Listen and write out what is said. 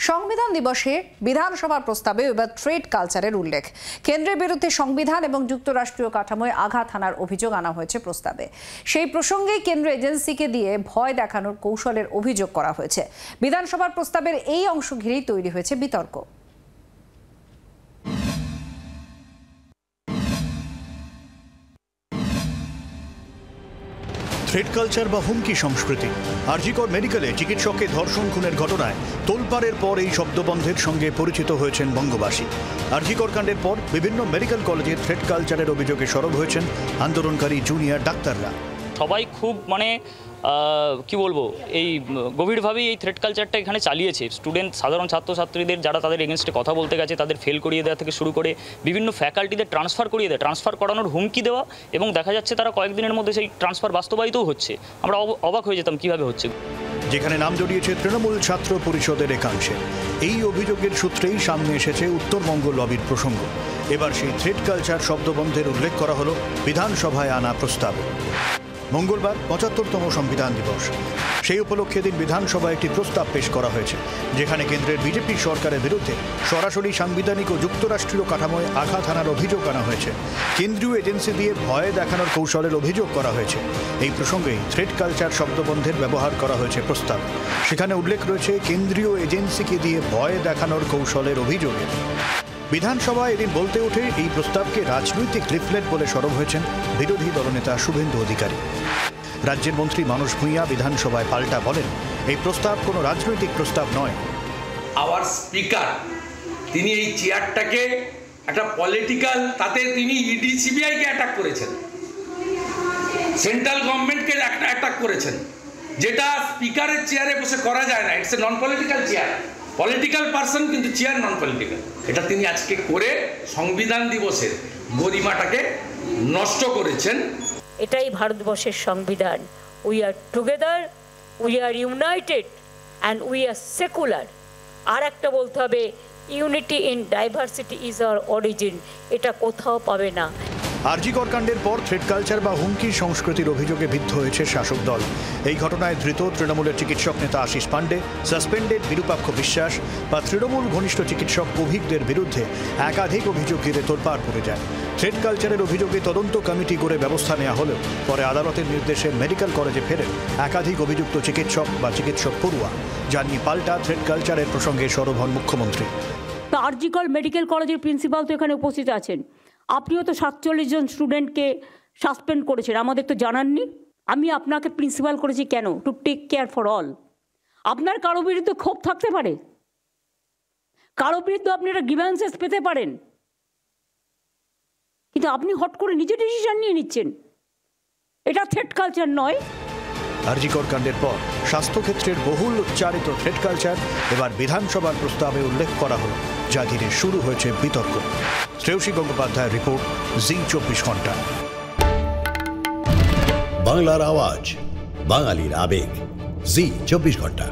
সংবিধান দিবসে বিধানসভার প্রস্তাবে এবার ট্রেড কালচারের উল্লেখ। কেন্দ্রের বিরুদ্ধে সংবিধান এবং যুক্তরাষ্ট্রীয় কাঠামোয় আঘাত হানার অভিযোগ আনা হয়েছে প্রস্তাবে। সেই প্রসঙ্গেই কেন্দ্র এজেন্সিকে দিয়ে ভয় দেখানোর কৌশলের অভিযোগ করা হয়েছে। বিধানসভার প্রস্তাবের এই অংশ ঘিরেই তৈরি হয়েছে বিতর্ক। থ্রেড কালচার বা হুমকি সংস্কৃতি। আরজিকর মেডিকেলে চিকিৎসককে ধর্ষণ খুনের ঘটনায় তোলপাড়ের পর এই শব্দবন্ধের সঙ্গে পরিচিত হয়েছেন বঙ্গবাসী। আরজিকর কাণ্ডের পর বিভিন্ন মেডিকেল কলেজে থ্রেড কালচারের অভিযোগে সরব হয়েছেন আন্দোলনকারী জুনিয়র ডাক্তাররা। সবাই খুব কি বলবো, এই গভীরভাবেই এই থ্রেড কালচারটা এখানে চালিয়েছে। সাধারণ ছাত্রছাত্রীদের যারা তাদের এগেনস্টে কথা বলতে গেছে তাদের ফেল করিয়ে দেওয়া থেকে শুরু করে বিভিন্ন ফ্যাকাল্টিদের ট্রান্সফার করানোর হুমকি দেওয়া, এবং দেখা যাচ্ছে তারা কয়েকদিনের মধ্যে সেই ট্রান্সফার বাস্তবায়িতও হচ্ছে। আমরা অবাক হয়ে যেতাম কিভাবে হচ্ছে। যেখানে নাম জড়িয়েছে তৃণমূল ছাত্র পরিষদের একাংশে। এই অভিযোগের সূত্রেই সামনে এসেছে উত্তরবঙ্গ লবির প্রসঙ্গ। এবার সেই থ্রেড কালচার শব্দবন্ধের উল্লেখ করা হলো বিধানসভায় আনা প্রস্তাবে। মঙ্গলবার ৭৫তম সংবিধান দিবস। সেই উপলক্ষে দিন বিধানসভায় একটি প্রস্তাব পেশ করা হয়েছে, যেখানে কেন্দ্রের বিজেপি সরকারের বিরুদ্ধে সরাসরি সাংবিধানিক ও যুক্তরাষ্ট্রীয় কাঠামোয় আঘাত হানার অভিযোগ আনা হয়েছে। কেন্দ্রীয় এজেন্সি দিয়ে ভয় দেখানোর কৌশলের অভিযোগ করা হয়েছে। এই প্রসঙ্গেই থ্রেড কালচার শব্দবন্ধের ব্যবহার করা হয়েছে প্রস্তাব। সেখানে উল্লেখ রয়েছে কেন্দ্রীয় এজেন্সিকে দিয়ে ভয় দেখানোর কৌশলের অভিযোগে। বিধানসভায় এদিন বলতে উঠে এই প্রস্তাবকে রাজনৈতিক লিফলেট বলে সরব হয়েছেন বিরোধী দলনেতা শুভেন্দু অধিকারী। রাজ্যের মন্ত্রী মানস ভূঁইয়া বিধানসভায় পাল্টা বলেন, এই প্রস্তাব কোনো রাজনৈতিক প্রস্তাব নয়। আওয়ার স্পিকার তিনি এই চেয়ারটাকে একটা পলিটিক্যাল, তাতে তিনি ইডি সিবিআইকে অ্যাটাক করেছেন, সেন্ট্রাল গভর্নমেন্টকে অ্যাটাক করেছেন, যেটা স্পিকারের চেয়ারে বসে করা যায় না। It's a non political chair, political person কিন্তু চেয়ার নন পলিটিক্যাল। এটা তিনি আজকে করে সংবিধান দিবসের গরিমাটাকে নষ্ট করেছেন। এটাই ভারতবর্ষের সংবিধান। We are together, we are united and we are secular. আর একটা বলতে হবে, unity in diversity is our origin. এটা কোথাও পাবে না। আরজিকর কাণ্ডের পর থ্রেড কালচার বা হুমকি সংস্কৃতির অভিযোগে বিদ্ধ হয়েছে শাসক দল। এই ঘটনায় ধৃত তৃণমূলের চিকিৎসক নেতা আশিস পাণ্ডে, সাসপেন্ডেড বিরূপাক্ষ বিশ্বাস বা তৃণমূল ঘনিষ্ঠ চিকিৎসক অভিজ্ঞদের বিরুদ্ধে একাধিক অভিযোগ ঘিরে তোলপাড় পড়ে যায়। থ্রেড কালচারের অভিযোগে তদন্ত কমিটি করে ব্যবস্থা নেওয়া হলেও পরে আদালতের নির্দেশে মেডিকেল কলেজে ফেরেন একাধিক অভিযুক্ত চিকিৎসক বা চিকিৎসক পড়ুয়া। জানিয়ে পাল্টা থ্রেড কালচারের প্রসঙ্গে সরব হন মুখ্যমন্ত্রী। আরজিকর মেডিকেল কলেজের প্রিন্সিপাল তো এখানে উপস্থিত আছেন। আপনিও তো ৪৭ জন স্টুডেন্টকে সাসপেন্ড করেছেন, আমাদের তো জানাননি। আমি আপনাকে প্রিন্সিপাল করেছি কেন? To take care for all. আপনার কারো বিরুদ্ধে ক্ষোভ থাকতে পারে, কারো বিরুদ্ধে আপনি একটা গ্রিভ্যান্সেস পেতে পারেন, কিন্তু আপনি হট করে নিজে ডিসিশন নিয়ে নিচ্ছেন। এটা থ্রেড কালচার নয়। আরজিকর কাণ্ডের পর স্বাস্থ্যক্ষেত্রের বহুল উচ্চারিত থ্রেড কালচার এবার বিধানসভার প্রস্তাবে উল্লেখ করা হলো, যা ঘিরে শুরু হয়েছে বিতর্ক। শ্রেয়সী গঙ্গোপাধ্যায়ের রিপোর্ট, জি ২৪ ঘন্টা। বাংলার আওয়াজ, বাঙালির আবেগ, জি ২৪ ঘন্টা।